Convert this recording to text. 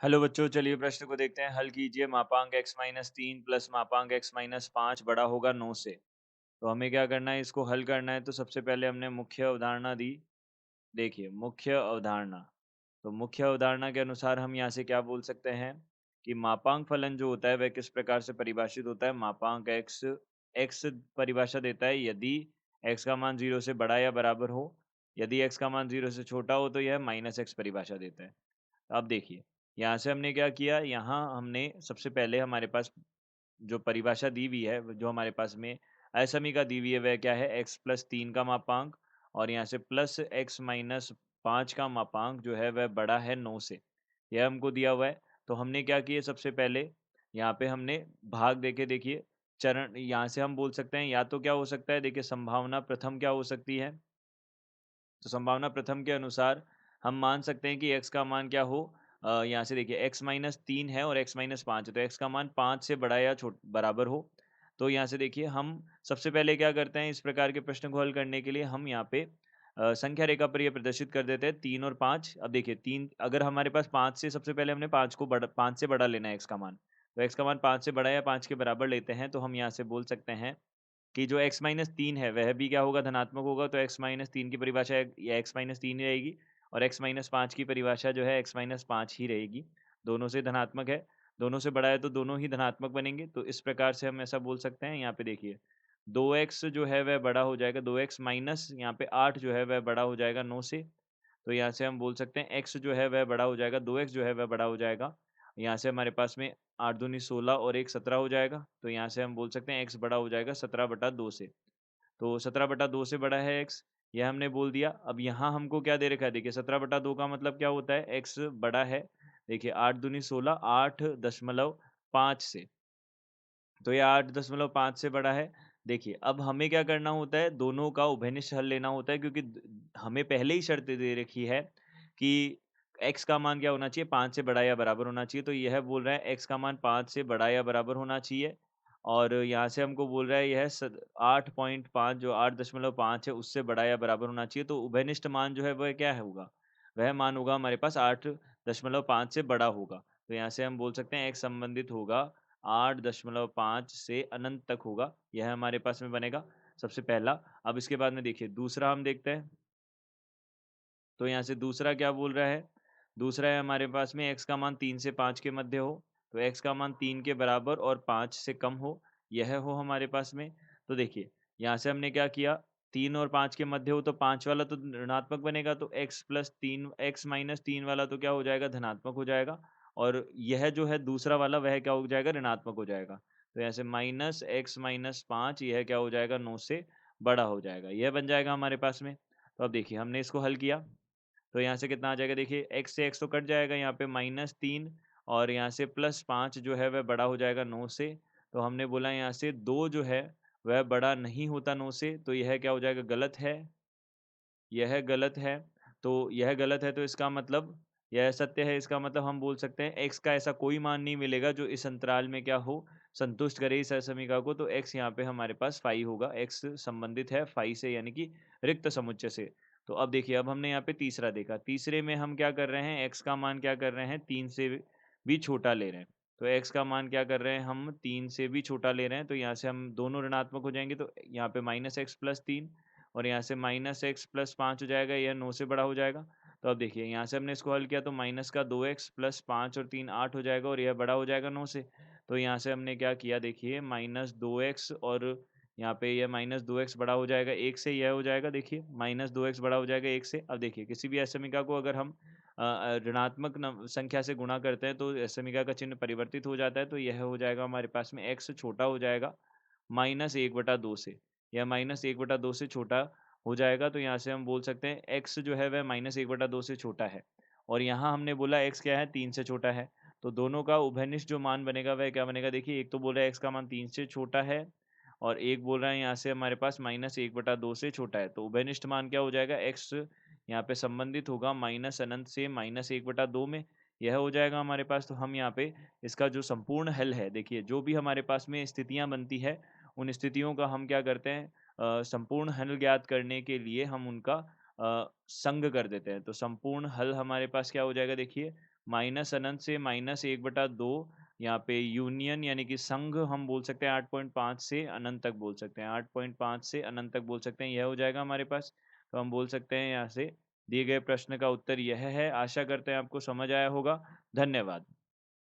Hello बच्चों, चलिए प्रश्न को देखते हैं। हल कीजिए। मापांक x-3 प्लस मापांक x-5 बड़ा होगा 9 से। तो हमें क्या करना है, इसको हल करना है। तो सबसे पहले हमने मुख्य अवधारणा दी। देखिए, मुख्य अवधारणा। तो मुख्य अवधारणा के अनुसार हम यहाँ से क्या बोल सकते हैं कि मापांक फलन जो होता है वह किस प्रकार से परिभाषित होता है। मापांक x परिभाषा देता है यदि x का मान 0 से बड़ा या बराबर हो। यदि x का मान 0 से छोटा हो तो यह -x परिभाषा देता है। अब देखिए, यहाँ से हमने क्या किया, यहाँ हमने सबसे पहले हमारे पास जो परिभाषा दी हुई है, जो हमारे पास में असमीका दी हुई है, वह क्या है, x+3 का मापांक और यहाँ से प्लस x-5 का मापांक जो है वह बड़ा है 9 से। यह हमको दिया हुआ है। तो हमने क्या किया, सबसे पहले यहाँ पे हमने भाग देके देखिए चरण, यहाँ से हम बोल सकते हैं या तो क्या हो सकता है, देखिए संभावना प्रथम क्या हो सकती है। तो संभावना प्रथम के अनुसार हम मान सकते हैं कि x का मान क्या हो, यहाँ से देखिए x-3 है और x-5 है, तो x का मान 5 से बड़ा या बराबर हो। तो यहाँ से देखिए हम सबसे पहले क्या करते हैं, इस प्रकार के प्रश्न को हल करने के लिए हम यहाँ पे संख्या रेखा पर ये प्रदर्शित कर देते हैं 3 और 5। अब देखिए 3, अगर हमारे पास 5 से, सबसे पहले हमने 5 से बड़ा लेना है x का मान। तो x का मान 5 से बड़ा या 5 के बराबर लेते हैं, तो हम यहाँ से बोल सकते हैं कि जो x-3 है वह भी क्या होगा, धनात्मक होगा। तो x-3 की परिभाषा या x-3 ही रहेगी और x-5 की परिभाषा जो है x-5 ही रहेगी। दोनों से धनात्मक है, दोनों से बड़ा है तो दोनों ही धनात्मक बनेंगे। तो इस प्रकार से हम ऐसा बोल सकते हैं। यहाँ पे देखिए 2x जो है वह बड़ा हो जाएगा, 2x माइनस यहाँ पे 8 जो है वह बड़ा हो जाएगा 9 से। तो यहाँ से हम बोल सकते हैं x जो है वह बड़ा हो जाएगा, 2x जो है वह बड़ा हो जाएगा। यहाँ से हमारे पास में 8 दूनी 16 और 1 17 हो जाएगा। तो यहाँ से हम बोल सकते हैं x बड़ा हो जाएगा 17/2 से। तो 17/2 से बड़ा है x, यह हमने बोल दिया। अब यहाँ हमको क्या दे रखा है, देखिए 17/2 का मतलब क्या होता है, x बड़ा है। देखिए 8 दूनी 16, 8.5 से। तो ये 8.5 से बड़ा है। देखिए, अब हमें क्या करना होता है, दोनों का उभयनिष्ठ हल लेना होता है, क्योंकि हमें पहले ही शर्त दे रखी है कि x का मान क्या होना चाहिए, 5 से बड़ा या बराबर होना चाहिए। तो यह बोल रहा है x का मान 5 से बड़ा या बराबर होना चाहिए और यहाँ से हमको बोल रहा है यह 8.5, जो 8.5 है उससे बड़ा या बराबर होना चाहिए। तो उभयनिष्ठ मान जो है वह क्या है होगा, वह मान होगा हमारे पास 8.5 से बड़ा होगा। तो यहाँ से हम बोल सकते हैं x संबंधित होगा 8.5 से अनंत तक होगा। यह हमारे पास में बनेगा सबसे पहला। अब इसके बाद में देखिए दूसरा हम देखते हैं। तो यहाँ से दूसरा क्या बोल रहा है, दूसरा है हमारे पास में x का मान 3 से 5 के मध्य हो। तो x का मान 3 के बराबर और 5 से कम हो, यह हो हमारे पास में। तो देखिए यहाँ से हमने क्या किया, 3 और 5 के मध्य हो तो 5 वाला तो ऋणात्मक बनेगा, तो x-3 वाला तो क्या हो जाएगा, धनात्मक हो जाएगा। और यह जो है दूसरा वाला वह क्या हो जाएगा, ऋणात्मक हो जाएगा। तो यहाँ से -x-5 यह क्या हो जाएगा, 9 से बड़ा हो जाएगा। यह बन जाएगा हमारे पास में। तो अब देखिए हमने इसको हल किया। तो यहाँ से कितना आ जाएगा, देखिए x से x तो कट जाएगा, यहाँ पे -3 और यहाँ से +5 जो है वह बड़ा हो जाएगा 9 से। तो हमने बोला यहाँ से 2 जो है वह बड़ा नहीं होता 9 से, तो यह क्या हो जाएगा, गलत है। यह गलत है। तो यह गलत है, तो इसका मतलब यह सत्य है। इसका मतलब हम बोल सकते हैं x का ऐसा कोई मान नहीं मिलेगा जो इस अंतराल में क्या हो, संतुष्ट करे इस असमीका को। तो x यहाँ पे हमारे पास फाई होगा, x संबंधित है फाई से, यानी कि रिक्त समुच्चय से। तो अब देखिए, अब हमने यहाँ पे तीसरा देखा। तीसरे में हम क्या कर रहे हैं, x का मान क्या कर रहे हैं, 3 से भी छोटा ले रहे हैं। तो x का मान क्या कर रहे हैं, हम 3 से भी छोटा ले रहे हैं। तो यहाँ से हम दोनों ऋणात्मक हो जाएंगे, तो यहाँ पे -x+3 और यहाँ से -x+5 हो जाएगा, यह 9 से बड़ा हो जाएगा। तो अब देखिए यहाँ से हमने इसको हल किया तो माइनस का 2x प्लस 5 और 3 8 हो जाएगा और यह बड़ा हो जाएगा 9 से। तो यहाँ से हमने क्या किया, देखिए -2x और यहाँ पे यह -2x बड़ा हो जाएगा 1 से, यह हो जाएगा देखिए -2x बड़ा हो जाएगा 1 से। अब देखिए किसी भी असमीका को अगर हम ऋणात्मक संख्या से गुणा करते हैं तो असमीका का चिन्ह परिवर्तित हो जाता है। तो यह हो जाएगा हमारे पास में x छोटा हो जाएगा -1/2 से। यह -1/2 से छोटा हो जाएगा। तो यहाँ से हम बोल सकते हैं x जो है वह -1/2 से छोटा है और यहाँ हमने बोला x क्या है, 3 से छोटा है। तो दोनों का उभयनिष्ठ जो मान बनेगा वह क्या बनेगा, देखिए एक तो बोल रहा है x का मान 3 से छोटा है और एक बोल रहा है यहाँ से हमारे पास -1/2 से छोटा है। तो उभयनिष्ठ मान क्या हो जाएगा, x यहाँ पे संबंधित होगा माइनस अनंत से -1/2 में, यह हो जाएगा हमारे पास। तो हम यहाँ पे इसका जो संपूर्ण हल है, देखिए जो भी हमारे पास में स्थितियाँ बनती है उन स्थितियों का हम क्या करते हैं, संपूर्ण हल ज्ञात करने के लिए हम उनका संग कर देते हैं। तो संपूर्ण हल हमारे पास क्या हो जाएगा, देखिए माइनस अनंत से माइनस 1/2, यहाँ पे यूनियन यानी कि संघ हम बोल सकते हैं 8.5 से अनंत तक बोल सकते हैं, 8.5 से अनंत तक बोल सकते हैं, यह हो जाएगा हमारे पास। तो हम बोल सकते हैं यहाँ से दिए गए प्रश्न का उत्तर यह है। आशा करते हैं आपको समझ आया होगा। धन्यवाद।